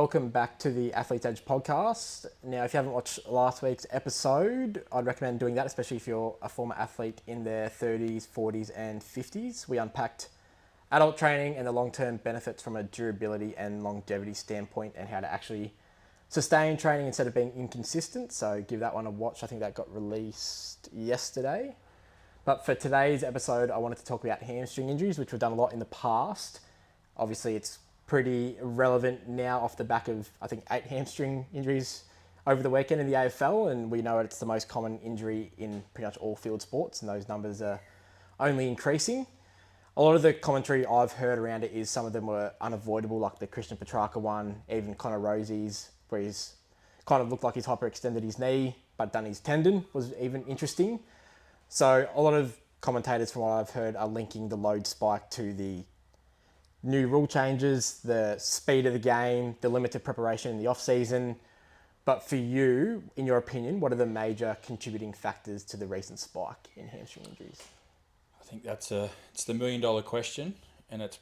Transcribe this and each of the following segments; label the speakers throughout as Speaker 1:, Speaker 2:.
Speaker 1: Welcome back to the Athlete's Edge podcast. Now, if you haven't watched last week's episode, I'd recommend doing that, especially if you're a former athlete in their 30s, 40s and 50s. We unpacked adult training and the long-term benefits from a durability and longevity standpoint and how to actually sustain training instead of being inconsistent. So give that one a watch. I think that got released yesterday. But for today's episode, I wanted to talk about hamstring injuries, which we've done a lot in the past. Obviously, it's pretty relevant now off the back of, I think, 8 hamstring injuries over the weekend in the AFL, and we know it's the most common injury in pretty much all field sports, and those numbers are only increasing. A lot of the commentary I've heard around it is some of them were unavoidable, like the Christian Petrarca one, even Connor Rosie's, where he's kind of looked like he's hyperextended his knee, but done his tendon, was even interesting. So a lot of commentators, from what I've heard, are linking the load spike to the new rule changes, the speed of the game, the limited preparation in the off-season. But for you, in your opinion, what are the major contributing factors to the recent spike in hamstring injuries?
Speaker 2: I think it's the $1 million question, and it's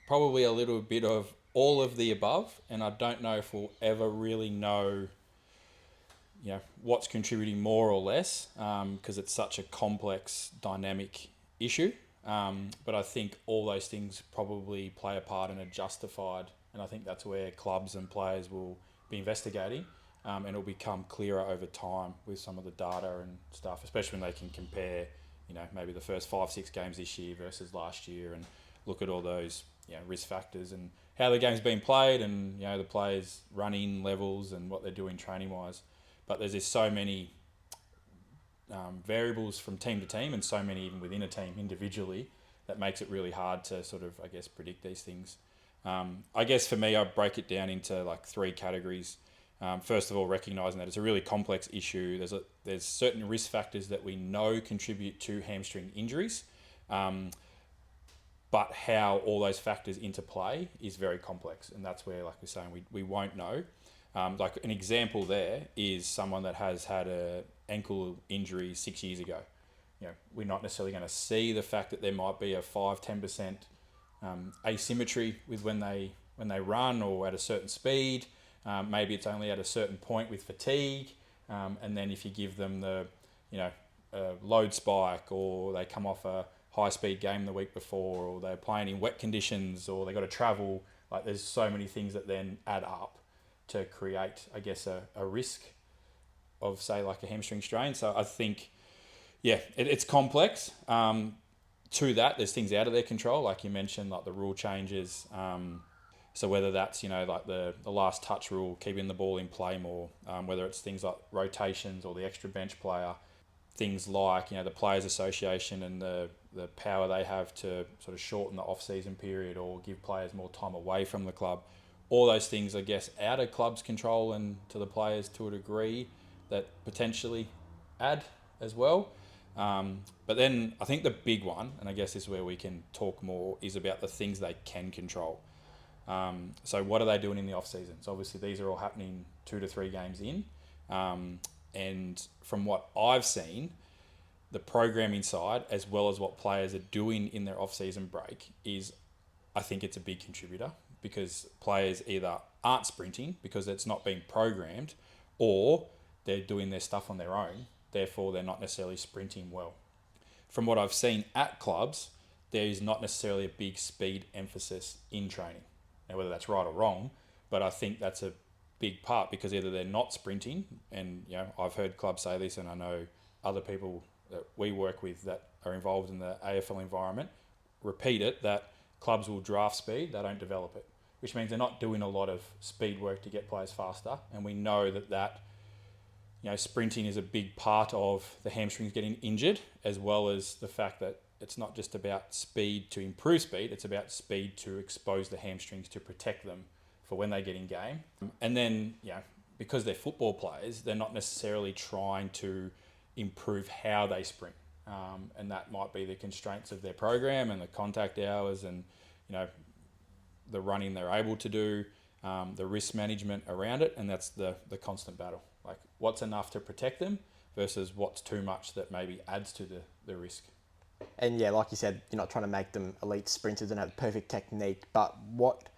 Speaker 2: probably a little bit of all of the above, and I don't know if we'll ever really know what's contributing more or less, because it's such a complex, dynamic issue. But I think all those things probably play a part and are justified. And I think that's where clubs and players will be investigating, and it'll become clearer over time with some of the data and stuff, especially when they can compare, maybe the first 5-6 games this year versus last year and look at all those, risk factors and how the game's been played and, the players' running levels and what they're doing training-wise. But there's just so many variables from team to team and so many even within a team individually that makes it really hard to sort of, predict these things. I guess for me, I break it down into like 3 categories. First of all, recognising that it's a really complex issue. There's certain risk factors that we know contribute to hamstring injuries, but how all those factors interplay is very complex, and that's where, like we're saying, we won't know. Like an example there is someone that has had a ankle injury 6 years ago. We're not necessarily going to see the fact that there might be a 5-10% asymmetry with when they run or at a certain speed. Maybe it's only at a certain point with fatigue, and then if you give them the load spike, or they come off a high speed game the week before, or they're playing in wet conditions, or they got to travel, like there's so many things that then add up to create, a risk of, say, like a hamstring strain. So I think, it's complex. To that, there's things out of their control, like you mentioned, like the rule changes. So whether that's, like the last touch rule, keeping the ball in play more, whether it's things like rotations or the extra bench player, things like, the Players Association and the power they have to sort of shorten the off-season period or give players more time away from the club. All those things, out of club's control and to the players to a degree that potentially add as well. But then I think the big one, and I guess this is where we can talk more, is about the things they can control. So what are they doing in the off-season? So obviously these are all happening 2 to 3 games in. And from what I've seen, the programming side, as well as what players are doing in their off-season break, I think it's a big contributor, because players either aren't sprinting because it's not being programmed, or they're doing their stuff on their own, therefore they're not necessarily sprinting well. From what I've seen at clubs, there is not necessarily a big speed emphasis in training. Now, whether that's right or wrong, but I think that's a big part, because either they're not sprinting, and I've heard clubs say this, and I know other people that we work with that are involved in the AFL environment repeat it, that clubs will draft speed, they don't develop it, which means they're not doing a lot of speed work to get players faster. And we know that sprinting is a big part of the hamstrings getting injured, as well as the fact that it's not just about speed to improve speed, it's about speed to expose the hamstrings to protect them for when they get in game. And then, because they're football players, they're not necessarily trying to improve how they sprint. And that might be the constraints of their program and the contact hours and, the running they're able to do, the risk management around it. And that's the constant battle. Like, what's enough to protect them versus what's too much that maybe adds to the risk.
Speaker 1: And like you said, you're not trying to make them elite sprinters and have perfect technique, but what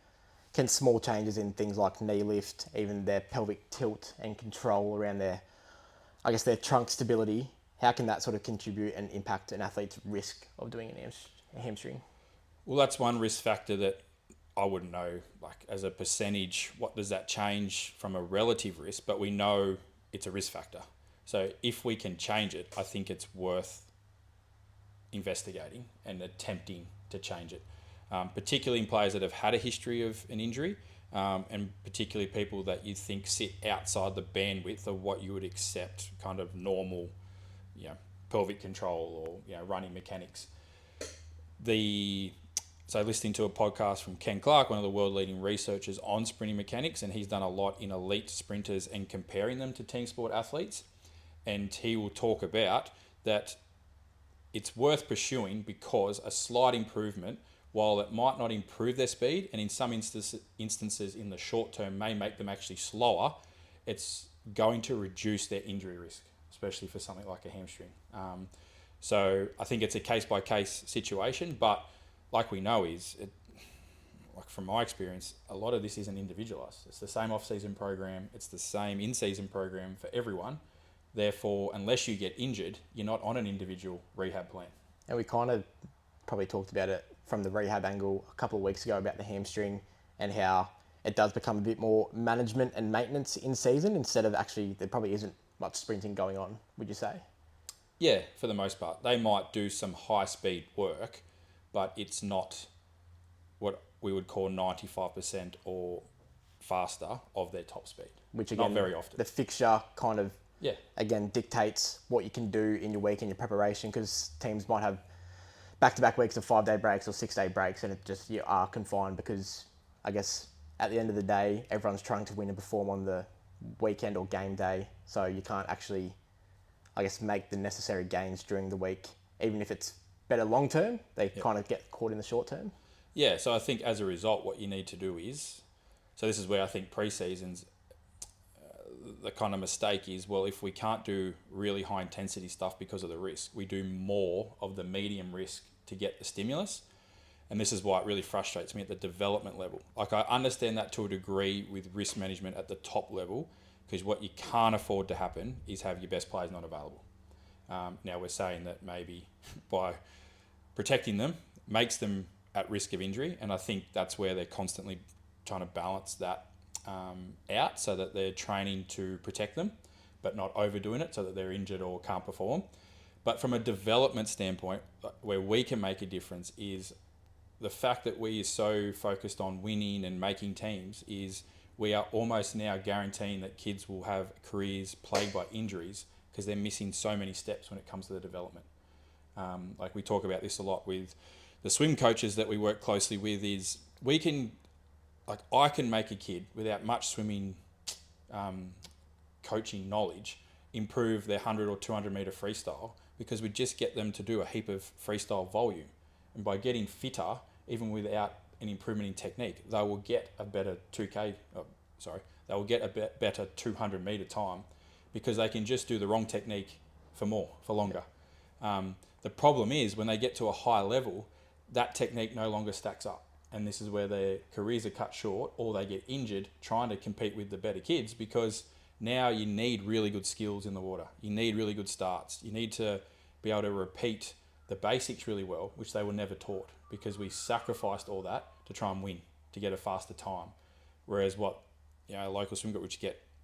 Speaker 1: can small changes in things like knee lift, even their pelvic tilt and control around their, I guess, their trunk stability, how can that sort of contribute and impact an athlete's risk of doing a hamstring?
Speaker 2: Well, that's one risk factor that I wouldn't know, like as a percentage, what does that change from a relative risk? But we know it's a risk factor. So if we can change it, I think it's worth investigating and attempting to change it, particularly in players that have had a history of an injury, and particularly people that you think sit outside the bandwidth of what you would accept kind of normal, pelvic control or, running mechanics. So listening to a podcast from Ken Clark, one of the world leading researchers on sprinting mechanics, and he's done a lot in elite sprinters and comparing them to team sport athletes. And he will talk about that it's worth pursuing because a slight improvement, while it might not improve their speed, and in some instances in the short term may make them actually slower, it's going to reduce their injury risk, especially for something like a hamstring. So I think it's a case-by-case situation, but like we know like from my experience, a lot of this isn't individualised. It's the same off-season program. It's the same in-season program for everyone. Therefore, unless you get injured, you're not on an individual rehab plan.
Speaker 1: And we kind of probably talked about it from the rehab angle a couple of weeks ago about the hamstring and how it does become a bit more management and maintenance in season instead of actually, there probably isn't much sprinting going on, would you say?
Speaker 2: Yeah, for the most part. They might do some high-speed work, but it's not what we would call 95% or faster of their top speed.
Speaker 1: Which again,
Speaker 2: not very often.
Speaker 1: The fixture kind of, again, dictates what you can do in your week and your preparation, because teams might have back-to-back weeks of 5-day breaks or 6-day breaks, and it just, you are confined because, I guess, at the end of the day, everyone's trying to win and perform on the weekend or game day, so you can't actually, I guess, make the necessary gains during the week, even if it's better long term, they kind of get caught in the short term.
Speaker 2: Yeah, so I think as a result, what you need to do is, so this is where I think pre-seasons, the kind of mistake is, well, if we can't do really high intensity stuff because of the risk, we do more of the medium risk to get the stimulus. And this is why it really frustrates me at the development level. Like, I understand that to a degree with risk management at the top level, because what you can't afford to happen is have your best players not available. Now we're saying that maybe by protecting them makes them at risk of injury, and I think that's where they're constantly trying to balance that out so that they're training to protect them, but not overdoing it so that they're injured or can't perform. But from a development standpoint, where we can make a difference is the fact that we are so focused on winning and making teams is we are almost now guaranteeing that kids will have careers plagued by injuries because they're missing so many steps when it comes to the development. Like we talk about this a lot with the swim coaches that we work closely with is I can make a kid without much swimming coaching knowledge improve their 100 or 200 metre freestyle because we just get them to do a heap of freestyle volume. And by getting fitter, even without an improvement in technique, they will get a better they will get a better 200 metre time because they can just do the wrong technique for longer. The problem is when they get to a high level, that technique no longer stacks up. And this is where their careers are cut short or they get injured trying to compete with the better kids because now you need really good skills in the water. You need really good starts. You need to be able to repeat the basics really well, which they were never taught because we sacrificed all that to try and win, to get a faster time. Whereas local swim group,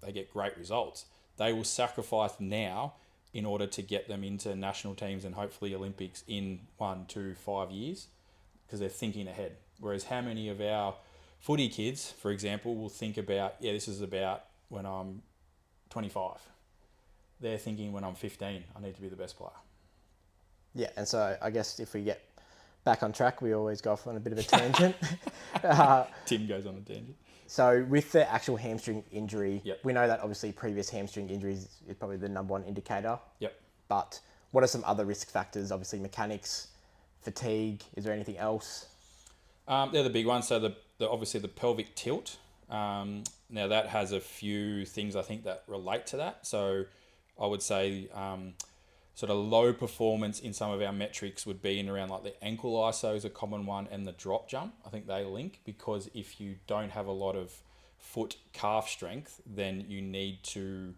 Speaker 2: they get great results. They will sacrifice now in order to get them into national teams and hopefully Olympics in 1, 2, 5 years because they're thinking ahead. Whereas how many of our footy kids, for example, will think about, this is about when I'm 25. They're thinking when I'm 15, I need to be the best player.
Speaker 1: Yeah, and so I guess if we get back on track, we always go off on a bit of a tangent.
Speaker 2: Tim goes on a tangent.
Speaker 1: So with the actual hamstring injury,
Speaker 2: Yep.
Speaker 1: We know that obviously previous hamstring injuries is probably the number one indicator.
Speaker 2: Yep.
Speaker 1: But what are some other risk factors? Obviously mechanics, fatigue, is there anything else?
Speaker 2: They're the big ones. So obviously the pelvic tilt. Now that has a few things I think that relate to that. So I would say sort of low performance in some of our metrics would be in around like the ankle ISO is a common one, and the drop jump. I think they link, because if you don't have a lot of foot calf strength, then you need to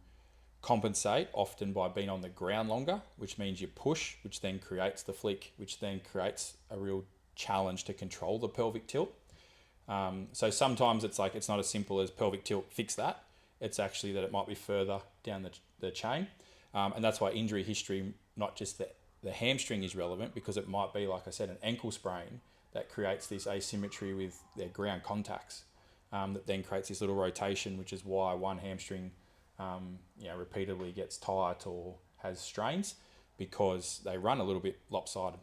Speaker 2: compensate often by being on the ground longer, which means you push, which then creates the flick, which then creates a real challenge to control the pelvic tilt. So sometimes it's like, it's not as simple as pelvic tilt, fix that. It's actually that it might be further down the chain. And that's why injury history, not just the hamstring, is relevant, because it might be, like I said, an ankle sprain that creates this asymmetry with their ground contacts, that then creates this little rotation, which is why one hamstring repeatedly gets tight or has strains, because they run a little bit lopsided.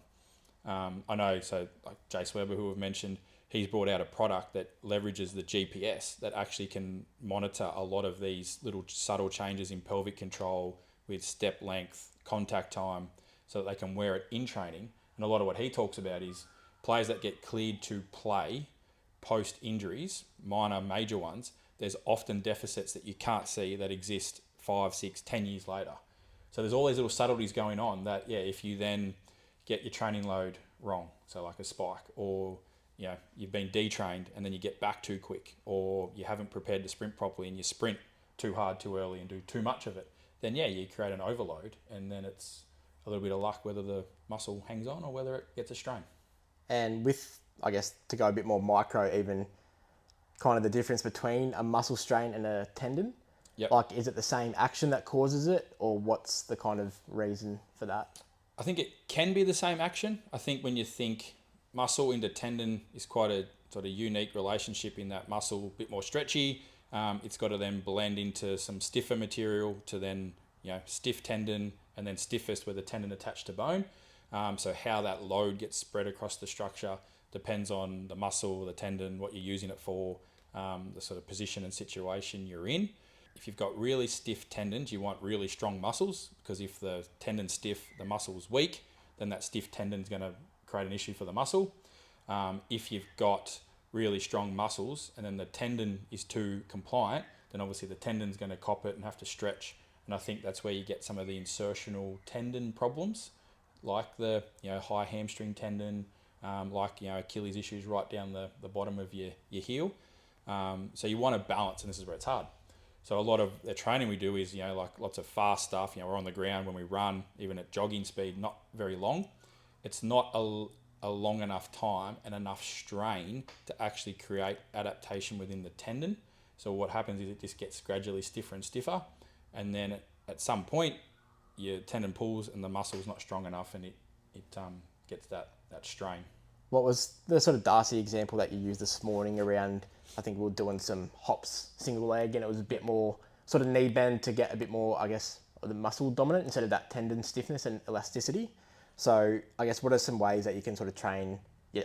Speaker 2: I know, so like Jace Weber, who we've mentioned, he's brought out a product that leverages the GPS that actually can monitor a lot of these little subtle changes in pelvic control with step length, contact time, so that they can wear it in training. And a lot of what he talks about is players that get cleared to play post injuries, minor, major ones, there's often deficits that you can't see that exist 5, 6, 10 years later. So there's all these little subtleties going on that, if you then get your training load wrong, so like a spike, or you've been detrained and then you get back too quick, or you haven't prepared to sprint properly and you sprint too hard too early and do too much of it, then you create an overload, and then it's a little bit of luck whether the muscle hangs on or whether it gets a strain.
Speaker 1: And with, I guess, to go a bit more micro, even kind of the difference between a muscle strain and a tendon.
Speaker 2: Yep.
Speaker 1: Like, is it the same action that causes it, or what's the kind of reason for that?
Speaker 2: I think it can be the same action. I think when you think muscle into tendon is quite a sort of unique relationship, in that muscle a bit more stretchy. It's got to then blend into some stiffer material to then, stiff tendon, and then stiffest where the tendon attached to bone. So how that load gets spread across the structure depends on the muscle, the tendon, what you're using it for, the sort of position and situation you're in. If you've got really stiff tendons, you want really strong muscles, because if the tendon's stiff, the muscle's weak, then that stiff tendon's going to create an issue for the muscle. If you've got really strong muscles and then the tendon is too compliant, then obviously the tendon's going to cop it and have to stretch. And I think that's where you get some of the insertional tendon problems, like the high hamstring tendon, Achilles issues right down the bottom of your heel. So you want to balance, and this is where it's hard. So a lot of the training we do is, like lots of fast stuff. We're on the ground when we run, even at jogging speed, not very long. It's not a long enough time and enough strain to actually create adaptation within the tendon. So what happens is it just gets gradually stiffer and stiffer. And then at some point, your tendon pulls and the muscle's not strong enough, and it gets that strain.
Speaker 1: What was the sort of Darcy example that you used this morning around, I think we were doing some hops single leg, and it was a bit more sort of knee bend to get a bit more, I guess, of the muscle dominant instead of that tendon stiffness and elasticity. So I guess what are some ways that you can sort of train,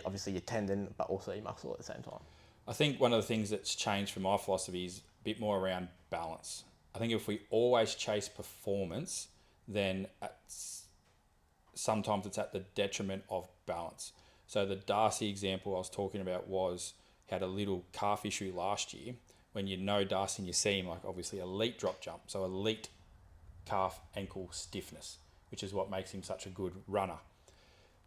Speaker 1: obviously your tendon, but also your muscle at the same time?
Speaker 2: I think one of the things that's changed from my philosophy is a bit more around balance. I think if we always chase performance, then sometimes it's at the detriment of balance. So the Darcy example I was talking about had a little calf issue last year. When Darcy and you see him, like obviously elite drop jump, so elite calf ankle stiffness, which is what makes him such a good runner.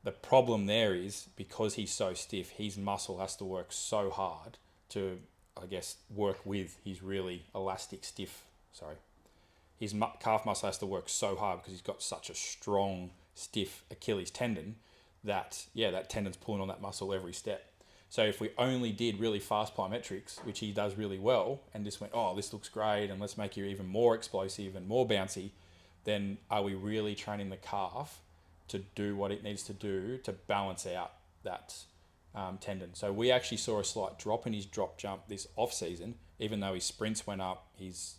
Speaker 2: The problem there is, because he's so stiff, his muscle has to work so hard to, I guess, work with his really elastic his calf muscle has to work so hard because he's got such a strong, stiff Achilles tendon that tendon's pulling on that muscle every step. So if we only did really fast plyometrics, which he does really well, and just went, this looks great, and let's make you even more explosive and more bouncy, then are we really training the calf to do what it needs to do to balance out that tendon? So we actually saw a slight drop in his drop jump this off-season, even though his sprints went up, his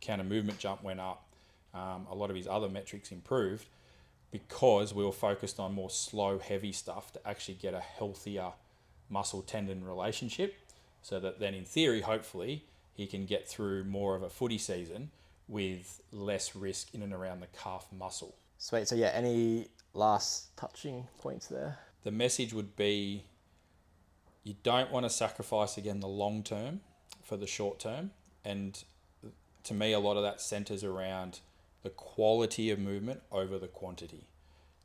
Speaker 2: counter movement jump went up, a lot of his other metrics improved, because we were focused on more slow, heavy stuff to actually get a healthier muscle-tendon relationship, so that then in theory, hopefully, he can get through more of a footy season with less risk in and around the calf muscle.
Speaker 1: Sweet. So any last touching points there?
Speaker 2: The message would be, you don't want to sacrifice, again, the long term for the short term. And to me, a lot of that centers around the quality of movement over the quantity.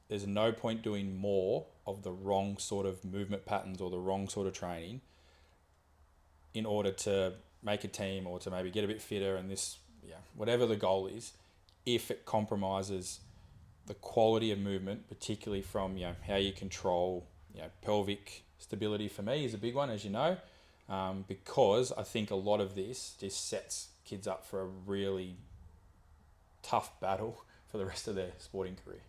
Speaker 2: There's no point doing more of the wrong sort of movement patterns or the wrong sort of training in order to make a team or to maybe get a bit fitter and this, whatever the goal is, if it compromises the quality of movement, particularly from, how you control, pelvic stability for me is a big one, as you know, because I think a lot of this just sets kids up for a really tough battle for the rest of their sporting career.